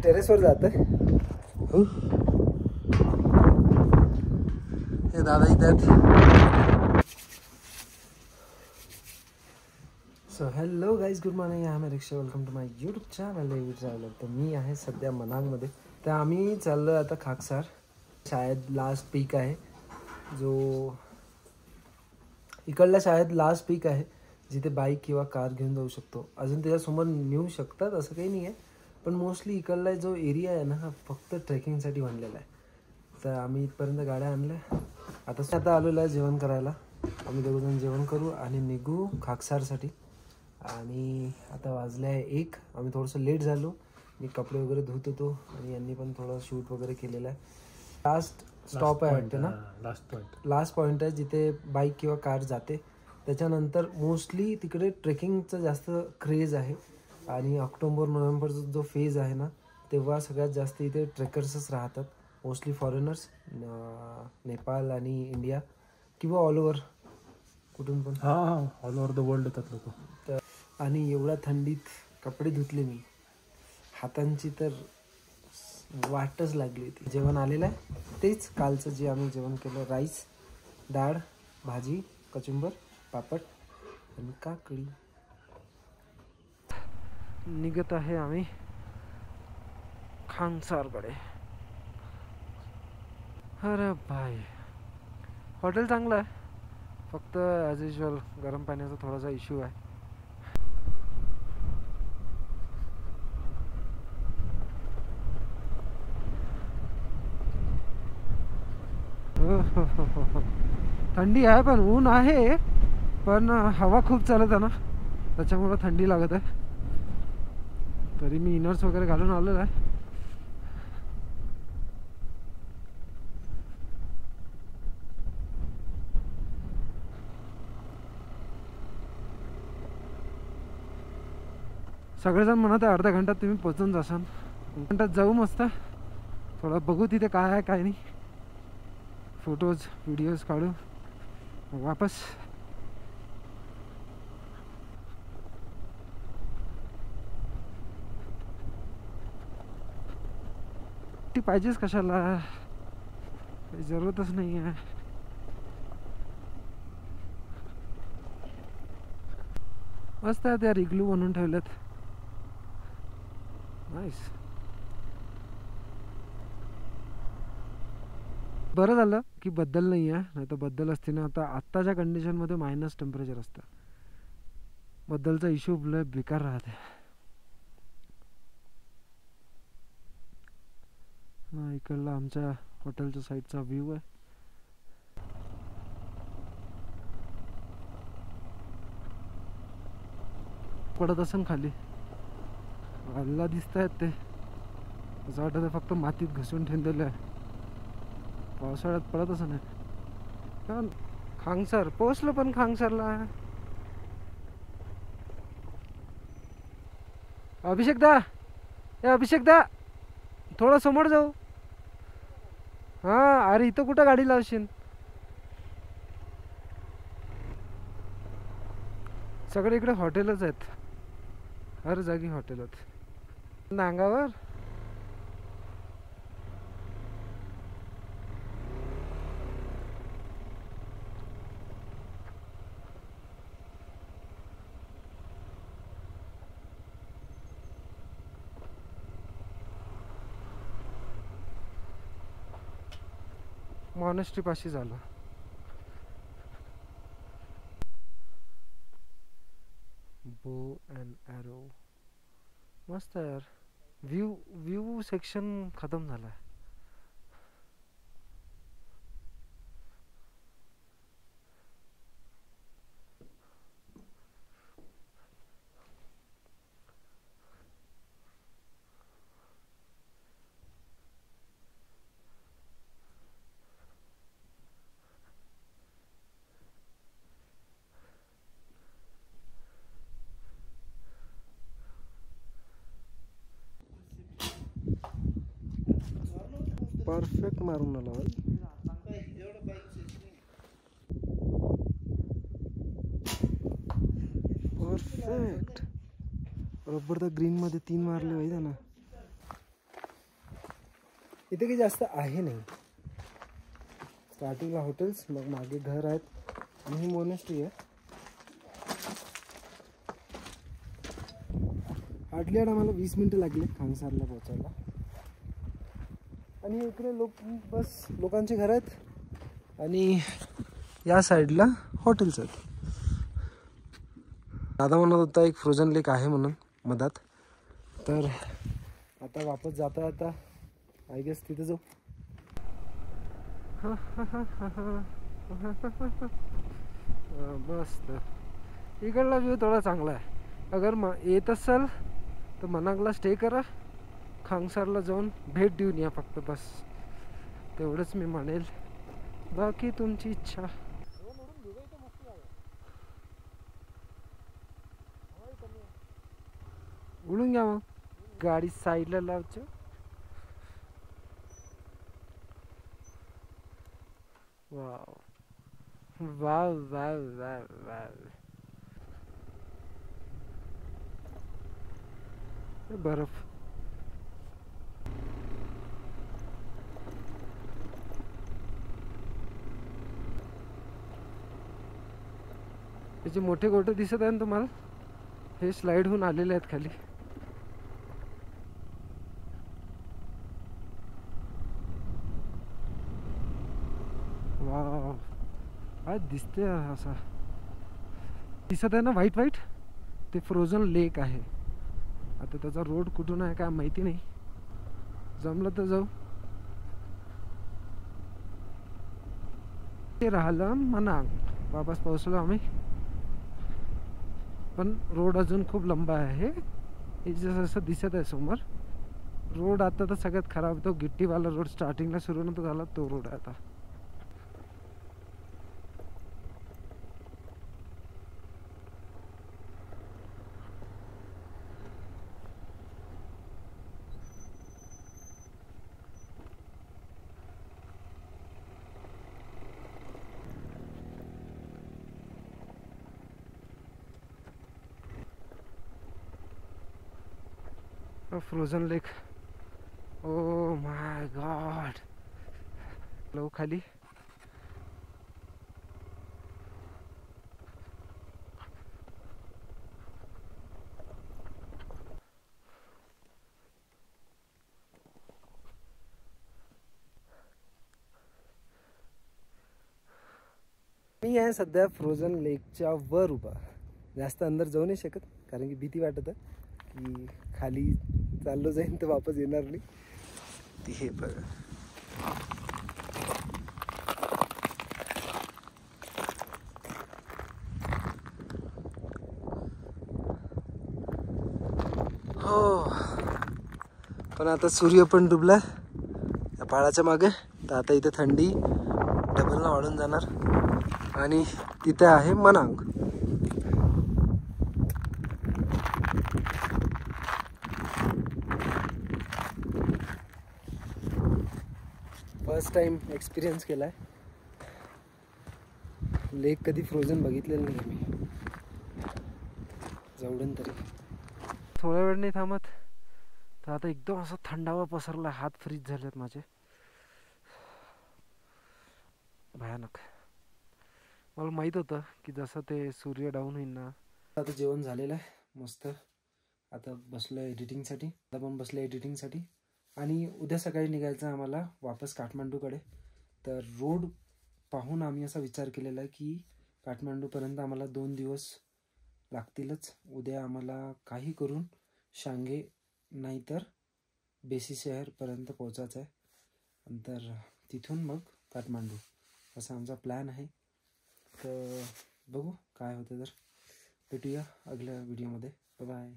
टेरेसवर जात आहे. हे दादा इथे आहेत. So hello guys, good morning. I am रिक्षा. Welcome to my YouTube channel every traveller. तर मी आहे सध्या मनांगमध्ये. तर आम्ही चाललो आहे आता खाकसार. शाळेत लास्ट पीक आहे, जो इकडल्या शाळेत लास्ट पीक आहे जिथे बाईक किंवा कार घेऊन जाऊ शकतो. अजून त्याच्यासमोर नेऊ शकतात असं काही नाही आहे, पण मोस्टली इकडला जो एरिया आहे ना, हा फक्त ट्रेकिंगसाठी बनलेला आहे. तर आम्ही इथपर्यंत गाड्या आणल्या. आता आलेलो आहे जेवण करायला. आम्ही दोघंजण जेवण करू आणि निघू खाकसारसाठी. आणि आता वाजले आहे 1. आम्ही थोडंसं लेट झालो. मी कपडे वगैरे धुत होतो आणि यांनी पण थोडं शूट वगैरे केलेलं आहे. लास्ट स्टॉप आहे वाटतं ना, लास्ट पॉईंट आहे जिथे बाईक किंवा कार जाते. त्याच्यानंतर मोस्टली तिकडे ट्रेकिंगचं जास्त क्रेज आहे. आणि ऑक्टोबर नोव्हेंबरचा जो फेज आहे ना, तेव्हा सगळ्यात जास्त इथे ट्रेकर्सच राहतात. मोस्टली फॉरेनर्स, नेपाळ आणि इंडिया किंवा ऑल ओव्हर कुठून पण. ऑल ओव्हर द वर्ल्ड येतात लोक. तर आणि एवढ्या थंडीत कपडे धुतले मी, हातांची तर वाटच लागली होती. जेवण आलेलं आहे तेच कालचं जे आम्ही जेवण केलं. राईस, डाळ, भाजी, कचुंबर, पापड आणि काकडी. निघत आहे आम्ही खांगसारकडे. अरे भाई, हॉटेल चांगलं आहे, फक्त ॲज युजल गरम पाण्याचा थोडासा इश्यू आहे. थंडी आहे पण ऊन आहे, पण हवा खूप चालत आहे ना, त्याच्यामुळं थंडी लागत आहे. तरी मी इनर्स वगैरे घालून आलेलो आहे. सगळेजण म्हणत आहे अर्ध्या घंट्यात तुम्ही पोचून जाशाल. घंट्यात जाऊ मस्त, थोडं बघू तिथे काय आहे काय नाही, फोटोज व्हिडिओज काढू, वापस. ती पाहिजेच कशाला, काही जरूरतच नाही आहे. मस्त आहे, त्या रिग्लू बनवून ठेवल्यात. नाईस. बरं झालं की बद्दल नाही आहे, नाही तर बद्दल असते ना आता आत्ताच्या कंडिशनमध्ये मायनस टेम्परेचर असतं. बद्दलचा इश्यू लय बेकार राहते. इकडला आमच्या हॉटेलच्या साईडचा व्ह्यू आहे. पडत असेल खाली, आल्ला दिसत आहेत ते. असं वाटतं फक्त मातीत घुसून ठेवलेलं आहे. पावसाळ्यात पडत असं नाही. खांगसार पोचलो, पण खांगसारला अभिषेक दा, अभिषेक दा थोडं समोर जाऊ. हा, अरे इथं कुठं गाडी लावशील. सगळे इकडे हॉटेलच आहेत, हर जागी हॉटेलच. नांगावर मॉनेस्ट्री पाशी झालं. बो अँड ॲरो मस्त यार. व्यू सेक्शन खतम झाला आहे. परफेक्ट मारून आला. परफेक्ट बरोबर. तर ग्रीन मध्ये 3 मारले पाहिजे ना. इथे काही जास्त आहे नाही. स्टार्टिंगला हॉटेल्स, मग मागे घर आहेत आणि ही मोनेस्ट्री आहे. हार्डली आम्हाला 20 मिनटं लागले खांगसारला पोहोचायला. आणि इकडे लोकांचे घर आहेत आणि या साईडला हॉटेल्स आहेत. दादा म्हणत होता एक फ्रोझन लेक आहे म्हणून मधात. तर आता वापस जाता आता आय गेस तिथे जाऊ. मस्त. इकडला व्ह्यू थोडा चांगला आहे. अगर येत असाल तर मनागला स्टे करा. खांगसारला जाऊन भेट देऊन या फक्त, बस तेवढंच मी म्हणेल. बाकी तुमची इच्छा. उडून घ्या मग. गाडी साईडला लावतो. Wow wow wow wow wow. बर्फ. त्याचे मोठे गोटे दिसत आहे ना तुम्हाला, हे स्लाइड होऊन आलेले आहेत खाली. वाव, आज दिसते असा दिसत आहे ना व्हाईट व्हाईट, ते फ्रोझन लेक आहे. आता त्याचा रोड कुठून आहे काय माहिती नाही, जमलं तर जाऊ. ते राहिलं मनांग. वापस पोहोचलो आम्ही, पण रोड अजून खूप लंबा आहे. हे जसं दिसत आहे समोर रोड, आता तर सगळ्यात खराब तो गिट्टीवाला रोड स्टार्टिंगला सुरू नव्हता झाला तो रोड आहे आता. Frozen lake. Oh my God. Low खाली. मी आहे सध्या फ्रोझन लेकच्या वर उभा. जास्त अंदर जाऊ नाही शकत कारण की भीती वाटत की खाली चाललो जाईन तर वापस येणार नाही. ती हे बघा. हो, पण आता सूर्य पण डुबला या पहाडाच्या मागे, तर आता इथे थंडी डबल वाढून जाणार. आणि तिथे आहे मनांग. फर्स्ट टाइम एक्सपिरियन्स केलाय. लेक कधी फ्रोझन बघितलेलं नाही मी जवळून तरी. थोड्या वेळ नाही थांबत तर आता एकदम असं थंडावा पसरला. हात फ्रीज झालेत माझे, भयानक. मला माहित होतं की जसं ते सूर्य डाऊन होईल ना. आता जेवण झालेलं आहे मस्त. आता बसलो एडिटिंगसाठी. आता पण बसलो एडिटिंगसाठी. आणि उद्या सकाळी निघायचं आम्हाला वापस काठमांडूकडे. तर रोड पाहून आम्ही असा विचार केलेला आहे की काठमांडूपर्यंत आम्हाला 2 दिवस लागतीलच. उद्या आम्हाला काही करून शांगे नाहीतर बेसी शहरपर्यंत पोहोचायचं आहे. नंतर तिथून मग काठमांडू, असा आमचा प्लॅन आहे. तर बघू काय होतं. तर भेटूया अगल्या व्हिडिओमध्ये. बाय.